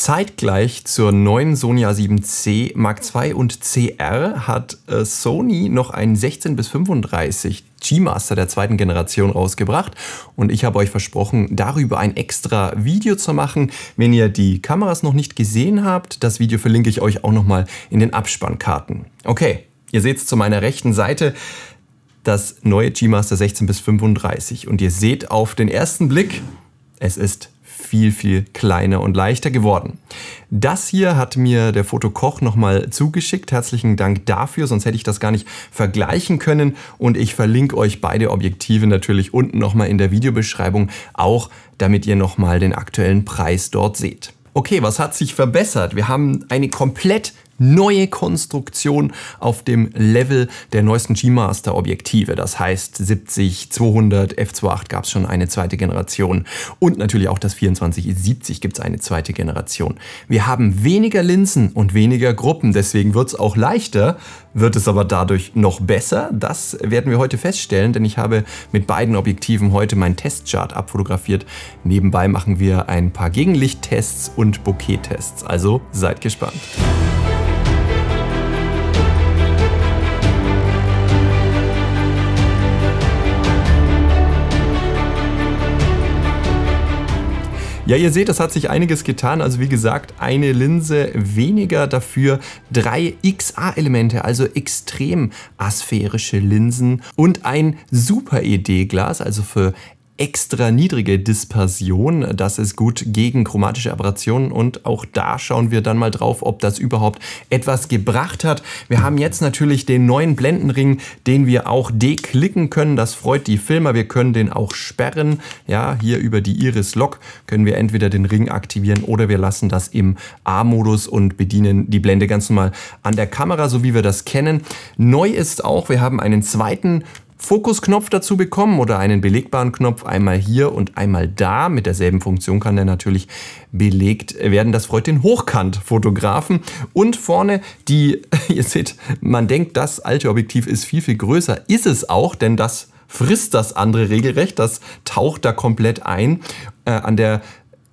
Zeitgleich zur neuen Sony A7C Mark II und CR hat Sony noch einen 16 bis 35 G-Master der zweiten Generation rausgebracht und ich habe euch versprochen, darüber ein extra Video zu machen. Wenn ihr die Kameras noch nicht gesehen habt, das Video verlinke ich euch auch nochmal in den Abspannkarten. Okay, ihr seht es zu meiner rechten Seite, das neue G-Master 16 bis 35 und ihr seht auf den ersten Blick, es ist viel kleiner und leichter geworden. Das hier hat mir der Fotokoch nochmal zugeschickt. Herzlichen Dank dafür, sonst hätte ich das gar nicht vergleichen können. Und ich verlinke euch beide Objektive natürlich unten nochmal in der Videobeschreibung, auch damit ihr nochmal den aktuellen Preis dort seht. Okay, was hat sich verbessert? Wir haben eine komplett neue Konstruktion auf dem Level der neuesten G-Master Objektive. Das heißt 70, 200, f2.8 gab es schon eine zweite Generation und natürlich auch das 24-70 gibt es eine zweite Generation. Wir haben weniger Linsen und weniger Gruppen, deswegen wird es auch leichter, wird es aber dadurch noch besser. Das werden wir heute feststellen, denn ich habe mit beiden Objektiven heute meinen Testchart abfotografiert. Nebenbei machen wir ein paar Gegenlichttests und Bokeh-Tests, also seid gespannt. Ja, ihr seht, es hat sich einiges getan. Also wie gesagt, eine Linse weniger, dafür 3 XA-Elemente, also extrem asphärische Linsen und ein Super-ED-Glas, also für extra niedrige Dispersion. Das ist gut gegen chromatische Aberrationen und auch da schauen wir dann mal drauf, ob das überhaupt etwas gebracht hat. Wir haben jetzt natürlich den neuen Blendenring, den wir auch deklicken können. Das freut die Filmer. Wir können den auch sperren. Ja, hier über die Iris Lock können wir entweder den Ring aktivieren oder wir lassen das im A-Modus und bedienen die Blende ganz normal an der Kamera, so wie wir das kennen. Neu ist auch, wir haben einen zweiten Fokusknopf dazu bekommen oder einen belegbaren Knopf, einmal hier und einmal da. Mit derselben Funktion kann der natürlich belegt werden. Das freut den Hochkant-Fotografen. Und vorne die, ihr seht, man denkt, das alte Objektiv ist viel größer. Ist es auch, denn das frisst das andere regelrecht. Das taucht da komplett ein. An der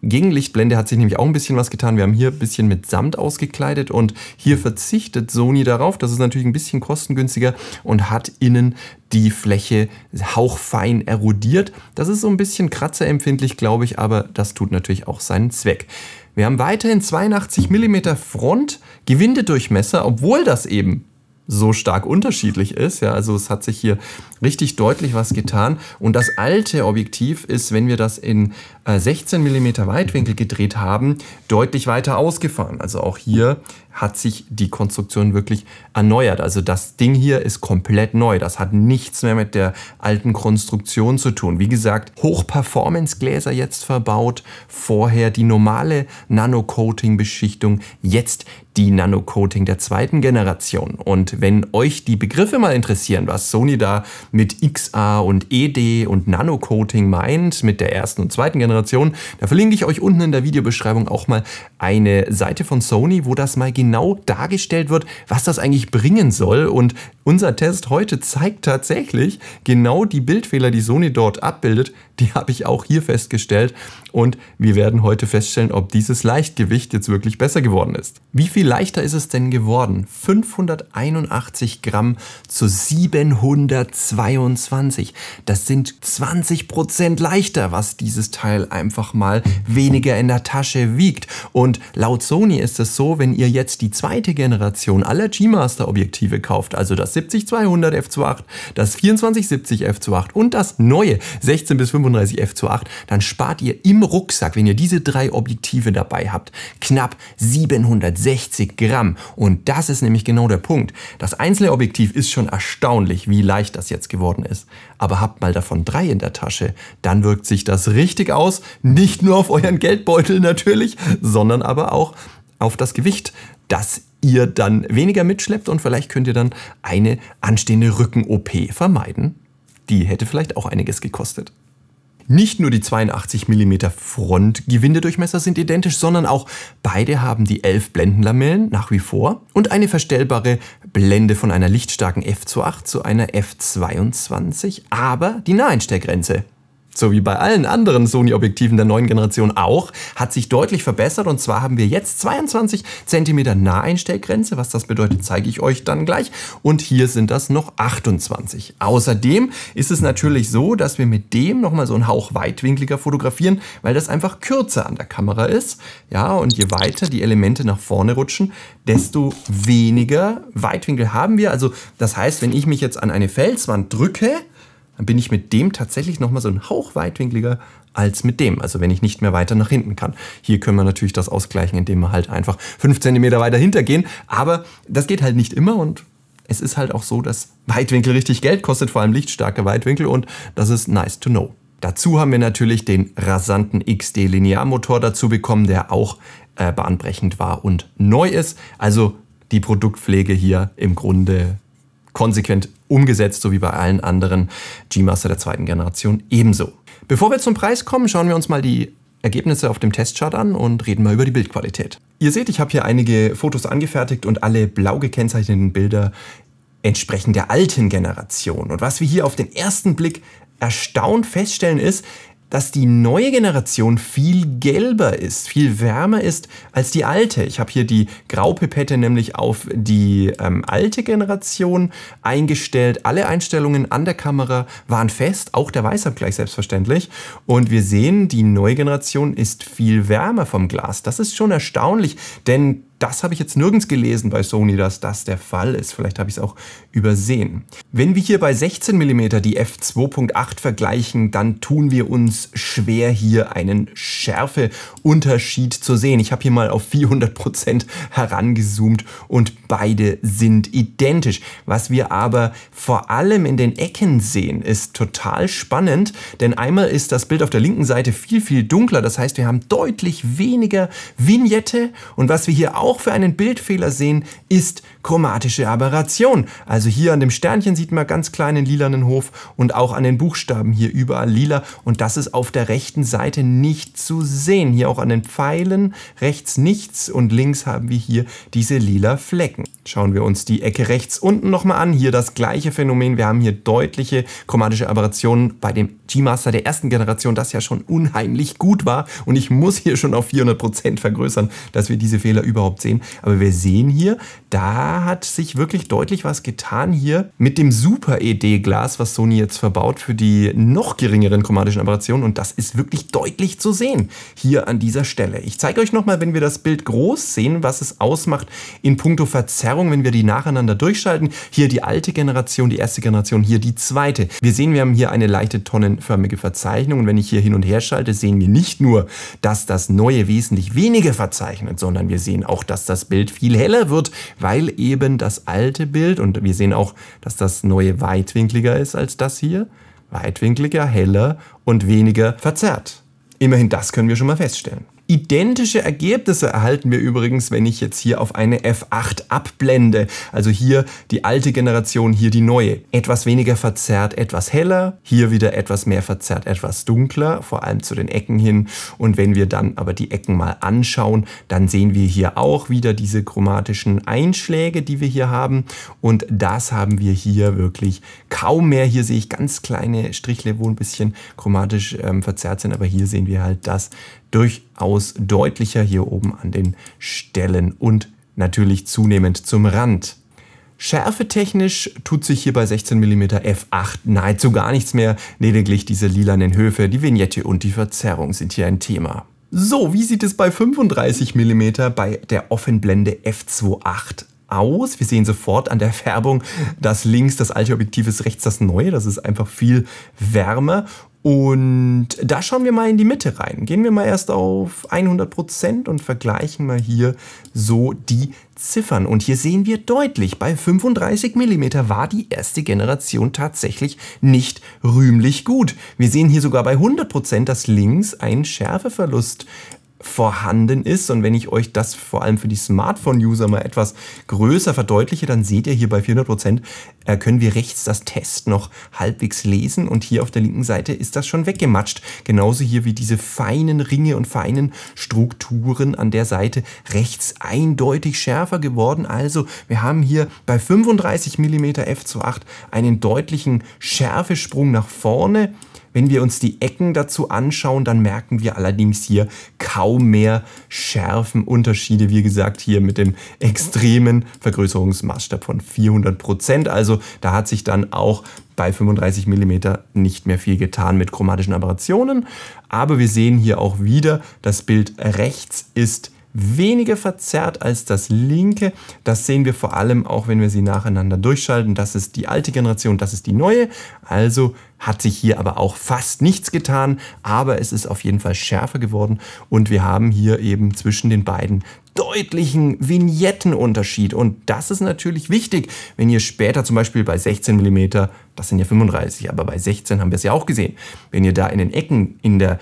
Gegenlichtblende hat sich nämlich auch ein bisschen was getan. Wir haben hier ein bisschen mit Samt ausgekleidet und hier verzichtet Sony darauf. Das ist natürlich ein bisschen kostengünstiger und hat innen die Fläche hauchfein erodiert. Das ist so ein bisschen kratzerempfindlich, glaube ich, aber das tut natürlich auch seinen Zweck. Wir haben weiterhin 82 mm Front-Gewindedurchmesser, obwohl das eben so stark unterschiedlich ist. Ja, also es hat sich hier richtig deutlich was getan. Und das alte Objektiv ist, wenn wir das in 16 mm Weitwinkel gedreht haben, deutlich weiter ausgefahren. Also auch hier hat sich die Konstruktion wirklich erneuert. Also das Ding hier ist komplett neu. Das hat nichts mehr mit der alten Konstruktion zu tun. Wie gesagt, Hoch-Performance-Gläser jetzt verbaut. Vorher die normale Nano-Coating-Beschichtung. Jetzt die Nano-Coating der zweiten Generation. Und wenn euch die Begriffe mal interessieren, was Sony da mit XA und ED und Nano-Coating meint, mit der ersten und zweiten Generation, da verlinke ich euch unten in der Videobeschreibung auch mal eine Seite von Sony, wo das mal genau dargestellt wird, was das eigentlich bringen soll. Und unser Test heute zeigt tatsächlich genau die Bildfehler, die Sony dort abbildet. Die habe ich auch hier festgestellt. Und wir werden heute feststellen, ob dieses Leichtgewicht jetzt wirklich besser geworden ist. Wie viel leichter ist es denn geworden? 581 Gramm zu 722. Das sind 20% leichter, was dieses Teil einfach mal weniger in der Tasche wiegt. Und laut Sony ist es so, wenn ihr jetzt die zweite Generation aller G-Master Objektive kauft, also das 70-200 f2.8, das 24-70 f2.8 und das neue 16 bis 35 f2.8, dann spart ihr im Rucksack, wenn ihr diese 3 Objektive dabei habt, knapp 760 Gramm. Und das ist nämlich genau der Punkt. Das einzelne Objektiv ist schon erstaunlich, wie leicht das jetzt geworden ist. Aber habt mal davon 3 in der Tasche, dann wirkt sich das richtig aus. Nicht nur auf euren Geldbeutel natürlich, sondern aber auch auf das Gewicht, das ihr dann weniger mitschleppt und vielleicht könnt ihr dann eine anstehende Rücken-OP vermeiden. Die hätte vielleicht auch einiges gekostet. Nicht nur die 82 mm Frontgewindedurchmesser sind identisch, sondern auch beide haben die 11 Blendenlamellen nach wie vor und eine verstellbare Blende von einer lichtstarken f2.8 zu einer f22, aber die Naheinstellgrenze so wie bei allen anderen Sony-Objektiven der neuen Generation auch, hat sich deutlich verbessert. Und zwar haben wir jetzt 22 cm Naheinstellgrenze. Was das bedeutet, zeige ich euch dann gleich. Und hier sind das noch 28. Außerdem ist es natürlich so, dass wir mit dem nochmal so einen Hauch weitwinkliger fotografieren, weil das einfach kürzer an der Kamera ist. Ja, und je weiter die Elemente nach vorne rutschen, desto weniger Weitwinkel haben wir. Also das heißt, wenn ich mich jetzt an eine Felswand drücke, dann bin ich mit dem tatsächlich nochmal so einen Hauch weitwinkliger als mit dem. Also wenn ich nicht mehr weiter nach hinten kann. Hier können wir natürlich das ausgleichen, indem wir halt einfach 5 cm weiter hintergehen. Aber das geht halt nicht immer und es ist halt auch so, dass Weitwinkel richtig Geld kostet, vor allem lichtstarke Weitwinkel, und das ist nice to know. Dazu haben wir natürlich den rasanten XD-Linearmotor dazu bekommen, der auch bahnbrechend war und neu ist. Also die Produktpflege hier im Grunde konsequent umgesetzt, so wie bei allen anderen G-Master der zweiten Generation ebenso. Bevor wir zum Preis kommen, schauen wir uns mal die Ergebnisse auf dem Testchart an und reden mal über die Bildqualität. Ihr seht, ich habe hier einige Fotos angefertigt und alle blau gekennzeichneten Bilder entsprechen der alten Generation. Und was wir hier auf den ersten Blick erstaunt feststellen ist, dass die neue Generation viel gelber ist, viel wärmer ist als die alte. Ich habe hier die Graupipette nämlich auf die alte Generation eingestellt. Alle Einstellungen an der Kamera waren fest, auch der Weißabgleich selbstverständlich. Und wir sehen, die neue Generation ist viel wärmer vom Glas. Das ist schon erstaunlich, denn das habe ich jetzt nirgends gelesen bei Sony, dass das der Fall ist. Vielleicht habe ich es auch übersehen. Wenn wir hier bei 16 mm die f2.8 vergleichen, dann tun wir uns schwer, hier einen Schärfeunterschied zu sehen. Ich habe hier mal auf 400% herangezoomt und beide sind identisch. Was wir aber vor allem in den Ecken sehen, ist total spannend, denn einmal ist das Bild auf der linken Seite viel, viel dunkler. Das heißt, wir haben deutlich weniger Vignette, und was wir hier auch für einen Bildfehler sehen, ist chromatische Aberration. Also hier an dem Sternchen sieht man ganz kleinen lilanen Hof und auch an den Buchstaben hier überall lila, und das ist auf der rechten Seite nicht zu sehen. Hier auch an den Pfeilen rechts nichts und links haben wir hier diese lila Flecken. Schauen wir uns die Ecke rechts unten nochmal an. Hier das gleiche Phänomen. Wir haben hier deutliche chromatische Aberrationen bei dem G-Master der ersten Generation, das ja schon unheimlich gut war, und ich muss hier schon auf 400% vergrößern, dass wir diese Fehler überhaupt sehen. Aber wir sehen hier, da hat sich wirklich deutlich was getan hier mit dem Super ED-Glas, was Sony jetzt verbaut für die noch geringeren chromatischen Aberrationen, und das ist wirklich deutlich zu sehen hier an dieser Stelle. Ich zeige euch nochmal, wenn wir das Bild groß sehen, was es ausmacht in puncto Verzerrung, wenn wir die nacheinander durchschalten. Hier die alte Generation, die erste Generation, hier die zweite. Wir sehen, wir haben hier eine leichte tonnenförmige Verzeichnung, und wenn ich hier hin und her schalte, sehen wir nicht nur, dass das neue wesentlich weniger verzeichnet, sondern wir sehen auch, dass das Bild viel heller wird, weil eben das alte Bild, und wir sehen auch, dass das neue weitwinkliger ist als das hier, weitwinkliger, heller und weniger verzerrt. Immerhin das können wir schon mal feststellen. Identische Ergebnisse erhalten wir übrigens, wenn ich jetzt hier auf eine F8 abblende. Also hier die alte Generation, hier die neue. Etwas weniger verzerrt, etwas heller. Hier wieder etwas mehr verzerrt, etwas dunkler, vor allem zu den Ecken hin. Und wenn wir dann aber die Ecken mal anschauen, dann sehen wir hier auch wieder diese chromatischen Einschläge, die wir hier haben. Und das haben wir hier wirklich kaum mehr. Hier sehe ich ganz kleine Strichle, wo ein bisschen chromatisch verzerrt sind. Aber hier sehen wir halt das durchaus deutlicher hier oben an den Stellen und natürlich zunehmend zum Rand. Schärfetechnisch tut sich hier bei 16 mm f8 nahezu gar nichts mehr. Lediglich diese lilanen Höfe, die Vignette und die Verzerrung sind hier ein Thema. So, wie sieht es bei 35 mm bei der Offenblende f2.8 aus? Wir sehen sofort an der Färbung, dass links das alte Objektiv ist, rechts das neue. Das ist einfach viel wärmer. Und da schauen wir mal in die Mitte rein. Gehen wir mal erst auf 100% und vergleichen mal hier so die Ziffern. Und hier sehen wir deutlich, bei 35 mm war die erste Generation tatsächlich nicht rühmlich gut. Wir sehen hier sogar bei 100%, dass links ein Schärfeverlust vorhanden ist, und wenn ich euch das vor allem für die Smartphone-User mal etwas größer verdeutliche, dann seht ihr hier bei 400% können wir rechts das Test noch halbwegs lesen, und hier auf der linken Seite ist das schon weggematscht. Genauso hier wie diese feinen Ringe und feinen Strukturen an der Seite rechts eindeutig schärfer geworden. Also wir haben hier bei 35 mm f2.8 einen deutlichen Schärfesprung nach vorne. Wenn wir uns die Ecken dazu anschauen, dann merken wir allerdings hier kaum mehr Schärfenunterschiede. Wie gesagt, hier mit dem extremen Vergrößerungsmaßstab von 400%. Also da hat sich dann auch bei 35 mm nicht mehr viel getan mit chromatischen Aberrationen. Aber wir sehen hier auch wieder, das Bild rechts ist weniger verzerrt als das linke. Das sehen wir vor allem auch, wenn wir sie nacheinander durchschalten. Das ist die alte Generation, das ist die neue. Also hat sich hier aber auch fast nichts getan, aber es ist auf jeden Fall schärfer geworden und wir haben hier eben zwischen den beiden deutlichen Vignettenunterschied und das ist natürlich wichtig, wenn ihr später zum Beispiel bei 16 mm, das sind ja 35, aber bei 16 haben wir es ja auch gesehen, wenn ihr da in den Ecken in der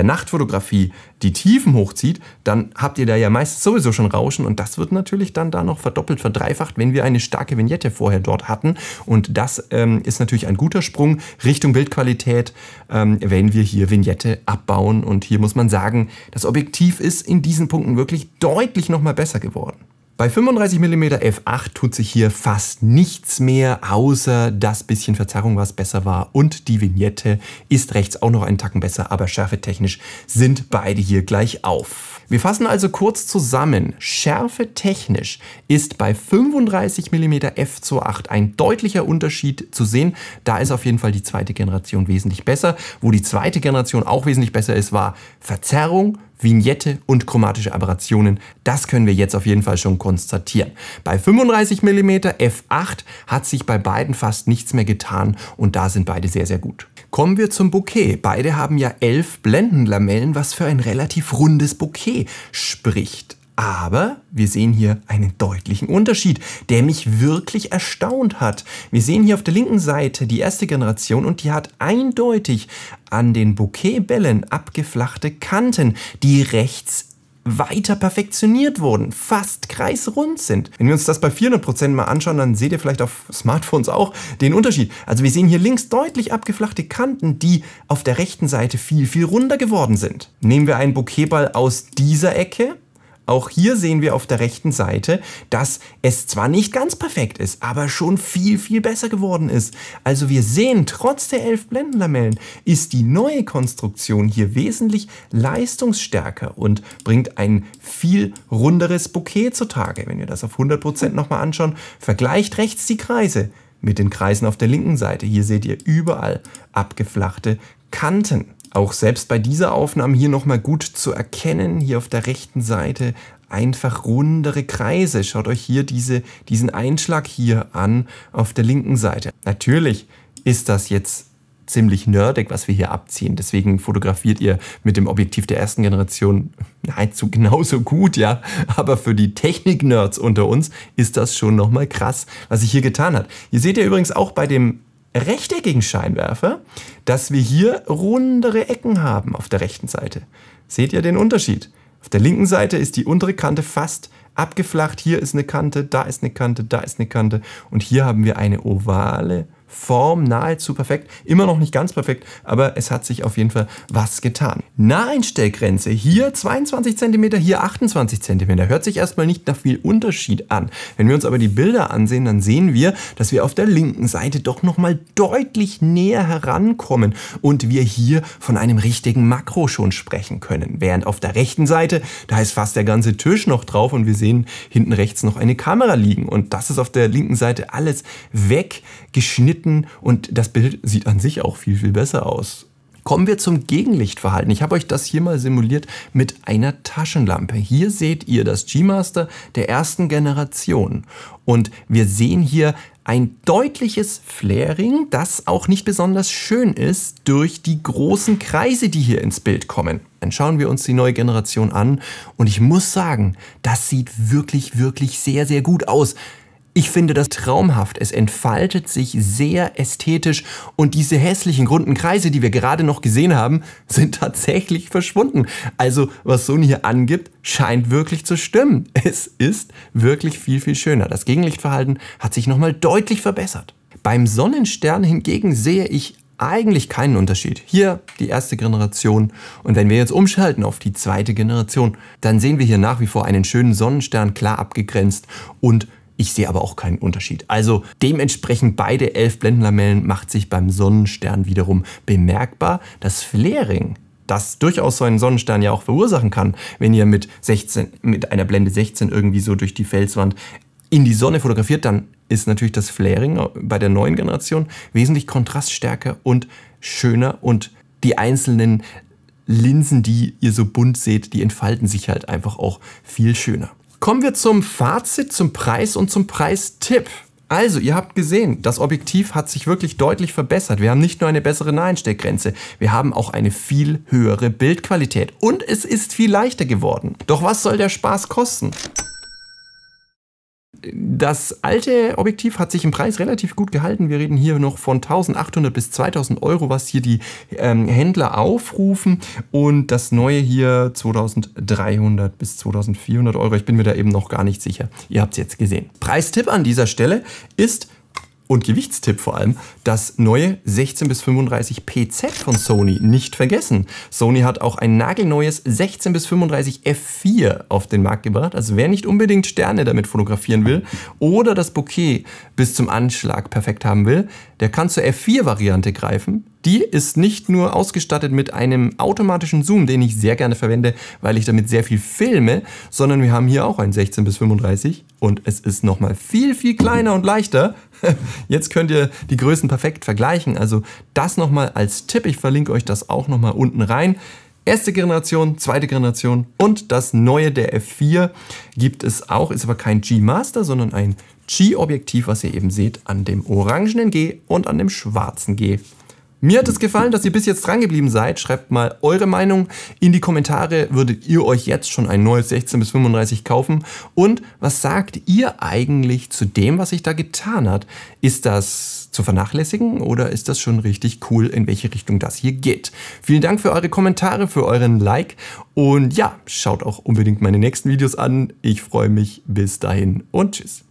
Nachtfotografie die Tiefen hochzieht, dann habt ihr da ja meist sowieso schon Rauschen und das wird natürlich dann da noch verdoppelt, verdreifacht, wenn wir eine starke Vignette vorher dort hatten und das ist natürlich ein guter Sprung Richtung Bildqualität, wenn wir hier Vignette abbauen und hier muss man sagen, das Objektiv ist in diesen Punkten wirklich deutlich nochmal besser geworden. Bei 35 mm f8 tut sich hier fast nichts mehr, außer das bisschen Verzerrung, was besser war. Und die Vignette ist rechts auch noch einen Tacken besser, aber schärfetechnisch sind beide hier gleich auf. Wir fassen also kurz zusammen. Schärfetechnisch ist bei 35 mm f2.8 ein deutlicher Unterschied zu sehen. Da ist auf jeden Fall die zweite Generation wesentlich besser. Wo die zweite Generation auch wesentlich besser ist, war Verzerrung, Vignette und chromatische Aberrationen. Das können wir jetzt auf jeden Fall schon konstatieren. Bei 35 mm f8 hat sich bei beiden fast nichts mehr getan und da sind beide sehr, sehr gut. Kommen wir zum Bokeh. Beide haben ja 11 Blendenlamellen, was für ein relativ rundes Bokeh spricht. Aber wir sehen hier einen deutlichen Unterschied, der mich wirklich erstaunt hat. Wir sehen hier auf der linken Seite die erste Generation und die hat eindeutig an den Bokehbällen abgeflachte Kanten, die rechts weiter perfektioniert wurden, fast kreisrund sind. Wenn wir uns das bei 400% mal anschauen, dann seht ihr vielleicht auf Smartphones auch den Unterschied. Also wir sehen hier links deutlich abgeflachte Kanten, die auf der rechten Seite viel, viel runder geworden sind. Nehmen wir einen Bokehball aus dieser Ecke. Auch hier sehen wir auf der rechten Seite, dass es zwar nicht ganz perfekt ist, aber schon viel, viel besser geworden ist. Also wir sehen, trotz der 11 Blendenlamellen ist die neue Konstruktion hier wesentlich leistungsstärker und bringt ein viel runderes Bokeh zutage. Wenn wir das auf 100% nochmal anschauen, vergleicht rechts die Kreise mit den Kreisen auf der linken Seite. Hier seht ihr überall abgeflachte Kanten. Auch selbst bei dieser Aufnahme hier nochmal gut zu erkennen, hier auf der rechten Seite einfach rundere Kreise. Schaut euch hier diesen Einschlag hier an auf der linken Seite. Natürlich ist das jetzt ziemlich nerdig, was wir hier abziehen. Deswegen fotografiert ihr mit dem Objektiv der ersten Generation nahezu genauso gut, ja. Aber für die Technik-Nerds unter uns ist das schon nochmal krass, was sich hier getan hat. Hier seht ihr übrigens auch bei dem rechteckigen Scheinwerfer, dass wir hier rundere Ecken haben auf der rechten Seite. Seht ihr den Unterschied? Auf der linken Seite ist die untere Kante fast abgeflacht. Hier ist eine Kante, da ist eine Kante, da ist eine Kante. Und hier haben wir eine ovale Form, nahezu perfekt. Immer noch nicht ganz perfekt, aber es hat sich auf jeden Fall was getan. Naheinstellgrenze, hier 22 cm, hier 28 cm. Hört sich erstmal nicht nach viel Unterschied an. Wenn wir uns aber die Bilder ansehen, dann sehen wir, dass wir auf der linken Seite doch nochmal deutlich näher herankommen und wir hier von einem richtigen Makro schon sprechen können. Während auf der rechten Seite, da ist fast der ganze Tisch noch drauf und wir sehen hinten rechts noch eine Kamera liegen. Und das ist auf der linken Seite alles weggeschnitten und das Bild sieht an sich auch viel, viel besser aus. Kommen wir zum Gegenlichtverhalten. Ich habe euch das hier mal simuliert mit einer Taschenlampe. Hier seht ihr das G-Master der ersten Generation und wir sehen hier ein deutliches Flaring, das auch nicht besonders schön ist durch die großen Kreise, die hier ins Bild kommen. Dann schauen wir uns die neue Generation an und ich muss sagen, das sieht wirklich, wirklich sehr, sehr gut aus. Ich finde das traumhaft. Es entfaltet sich sehr ästhetisch und diese hässlichen runden Kreise, die wir gerade noch gesehen haben, sind tatsächlich verschwunden. Also was Sony hier angibt, scheint wirklich zu stimmen. Es ist wirklich viel, viel schöner. Das Gegenlichtverhalten hat sich nochmal deutlich verbessert. Beim Sonnenstern hingegen sehe ich eigentlich keinen Unterschied. Hier die erste Generation und wenn wir jetzt umschalten auf die zweite Generation, dann sehen wir hier nach wie vor einen schönen Sonnenstern, klar abgegrenzt und Ich sehe aber auch keinen Unterschied. Also dementsprechend beide 11 Blendenlamellen macht sich beim Sonnenstern wiederum bemerkbar. Das Flaring, das durchaus so einen Sonnenstern ja auch verursachen kann, wenn ihr mit einer Blende 16 irgendwie so durch die Felswand in die Sonne fotografiert, dann ist natürlich das Flaring bei der neuen Generation wesentlich kontraststärker und schöner und die einzelnen Linsen, die ihr so bunt seht, die entfalten sich halt einfach auch viel schöner. Kommen wir zum Fazit, zum Preis und zum Preistipp. Also, ihr habt gesehen, das Objektiv hat sich wirklich deutlich verbessert. Wir haben nicht nur eine bessere Naheinstellgrenze, wir haben auch eine viel höhere Bildqualität und es ist viel leichter geworden. Doch was soll der Spaß kosten? Das alte Objektiv hat sich im Preis relativ gut gehalten. Wir reden hier noch von 1.800 bis 2.000 Euro, was hier die Händler aufrufen. Und das neue hier 2.300 bis 2.400 Euro. Ich bin mir da eben noch gar nicht sicher. Ihr habt es jetzt gesehen. Preistipp an dieser Stelle ist, und Gewichtstipp vor allem, das neue 16 bis 35 PZ von Sony. Nicht vergessen, Sony hat auch ein nagelneues 16 bis 35 F4 auf den Markt gebracht. Also wer nicht unbedingt Sterne damit fotografieren will oder das Bokeh bis zum Anschlag perfekt haben will, der kann zur F4-Variante greifen. Die ist nicht nur ausgestattet mit einem automatischen Zoom, den ich sehr gerne verwende, weil ich damit sehr viel filme, sondern wir haben hier auch ein 16 bis 35 und es ist nochmal viel, viel kleiner und leichter. Jetzt könnt ihr die Größen perfekt vergleichen, also das nochmal als Tipp, ich verlinke euch das auch nochmal unten rein. Erste Generation, zweite Generation und das neue der F4 gibt es auch, ist aber kein G-Master, sondern ein G-Objektiv, was ihr eben seht an dem orangenen G und an dem schwarzen G. Mir hat es gefallen, dass ihr bis jetzt dran geblieben seid. Schreibt mal eure Meinung in die Kommentare. Würdet ihr euch jetzt schon ein neues 16 bis 35 kaufen? Und was sagt ihr eigentlich zu dem, was sich da getan hat? Ist das zu vernachlässigen oder ist das schon richtig cool, in welche Richtung das hier geht? Vielen Dank für eure Kommentare, für euren Like. Und ja, schaut auch unbedingt meine nächsten Videos an. Ich freue mich. Bis dahin und tschüss.